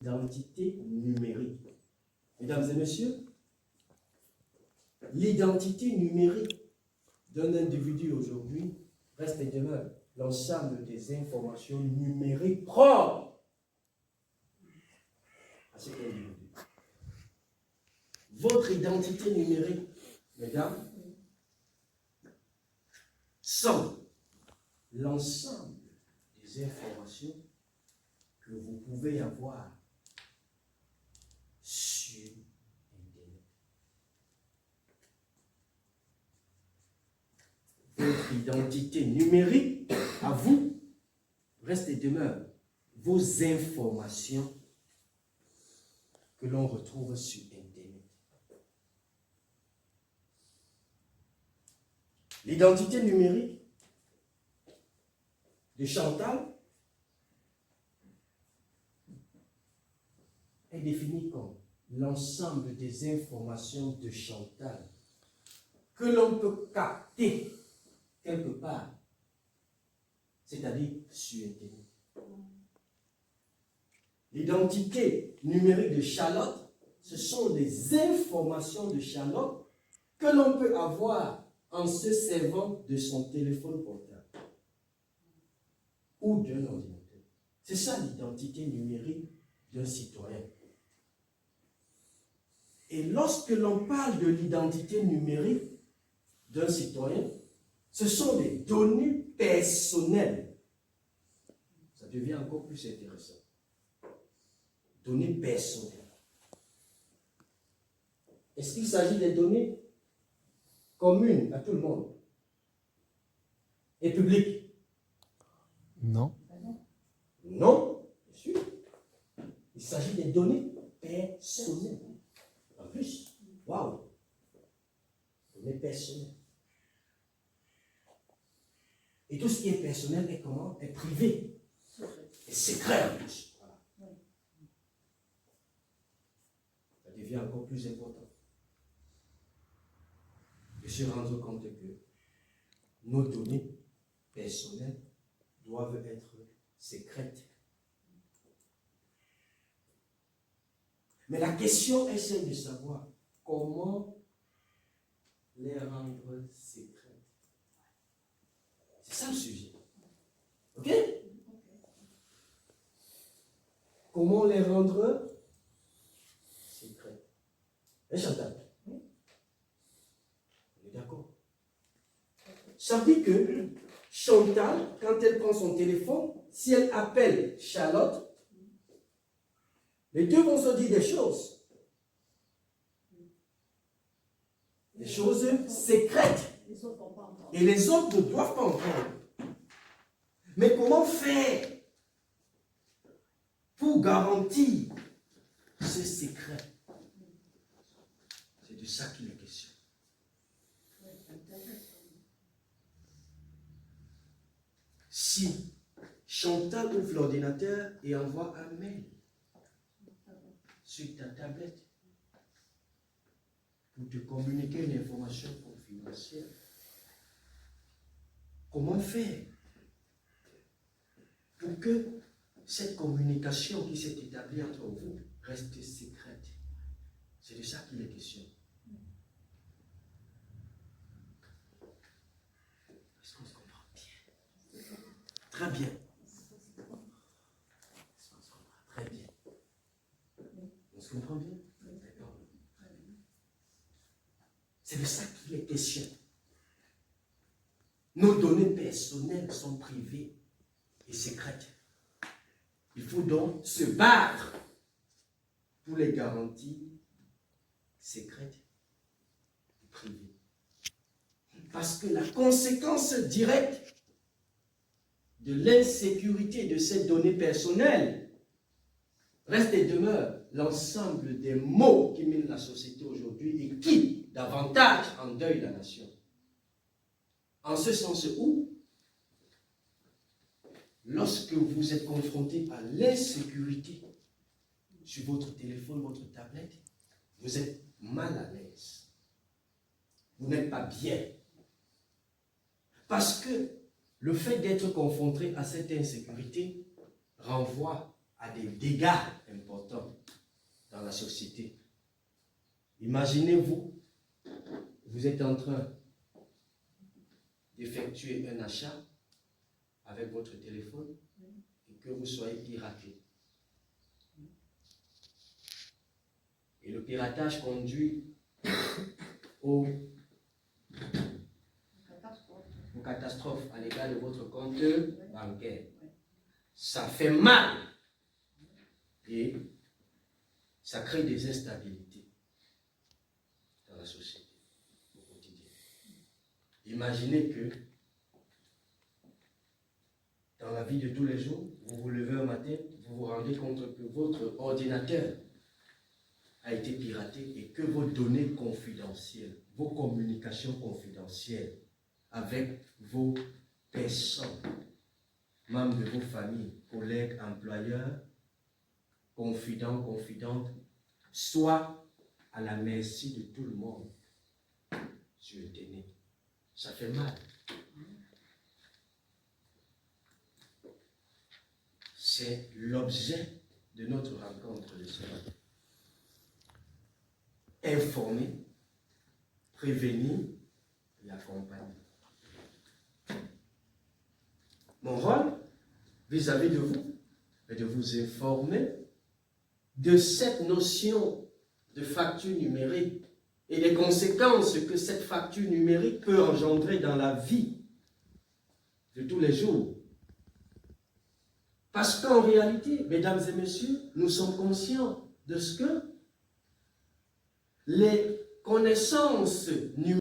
L'identité numérique. Mesdames et messieurs, l'identité numérique d'un individu aujourd'hui reste et demeure l'ensemble des informations numériques propres à cet individu. Votre identité numérique, mesdames, sont l'ensemble des informations que vous pouvez avoir sur Internet. Votre identité numérique, à vous, reste et demeure vos informations que l'on retrouve sur Internet. L'identité numérique de Chantal est définie comme l'ensemble des informations de Chantal que l'on peut capter quelque part, c'est-à-dire sur Internet. L'identité numérique de Charlotte, ce sont des informations de Charlotte que l'on peut avoir en se servant de son téléphone portable ou d'un ordinateur. C'est ça l'identité numérique d'un citoyen. Et lorsque l'on parle de l'identité numérique d'un citoyen, ce sont des données personnelles. Ça devient encore plus intéressant. Données personnelles. Est-ce qu'il s'agit des données communes à tout le monde et publiques? Non. Non, bien sûr. Il s'agit des données personnelles. En plus, waouh, données personnelles. Et tout ce qui est personnel est comment? Est privé. Et secret en plus. Voilà. Ça devient encore plus important de se rendre compte que nos données personnelles doivent être secrètes. Mais la question est celle de savoir comment les rendre secrètes. C'est ça le sujet. Ok? Comment les rendre secrètes? Et Chantal? On est d'accord? Ça dit que Chantal, quand elle prend son téléphone, si elle appelle Charlotte, les deux vont se dire des choses. Des choses secrètes. Et les autres ne doivent pas entendre. Mais comment faire pour garantir ce secret? C'est de ça qu'il est question. Si Chantal ouvre l'ordinateur et envoie un mail sur ta tablette pour te communiquer une information confidentielle, comment faire pour que cette communication qui s'est établie entre vous reste secrète? C'est de ça qu'il est question. Est-ce qu'on se comprend bien? Très bien. Est-ce qu'on se comprend très bien? On se comprend bien? D'accord. C'est de ça qu'il est question. Nos données personnelles sont privées et secrètes. Il faut donc se battre pour les garanties secrètes et privées. Parce que la conséquence directe de l'insécurité de ces données personnelles reste et demeure l'ensemble des maux qui minent la société aujourd'hui et qui, davantage, endeuillent la nation. En ce sens où, lorsque vous êtes confronté à l'insécurité sur votre téléphone, votre tablette, vous êtes mal à l'aise. Vous n'êtes pas bien. Parce que le fait d'être confronté à cette insécurité renvoie a des dégâts importants dans la société. Imaginez-vous, vous êtes en train d'effectuer un achat avec votre téléphone et que vous soyez piraté. Et le piratage conduit aux catastrophes à l'égard de votre compte bancaire. Ça fait mal et ça crée des instabilités dans la société au quotidien. Imaginez que dans la vie de tous les jours, vous vous levez un matin, vous vous rendez compte que votre ordinateur a été piraté et que vos données confidentielles, vos communications confidentielles avec vos personnes, membres de vos familles, collègues, employeurs, confidents, confidentes, soient à la merci de tout le monde sur Internet. Ça fait mal. C'est l'objet de notre rencontre de ce matin. Informer, prévenir et accompagner. Mon rôle vis-à-vis de vous est de vous informer de cette notion de facture numérique et des conséquences que cette facture numérique peut engendrer dans la vie de tous les jours. Parce qu'en réalité, mesdames et messieurs, nous sommes conscients de ce que les connaissances numériques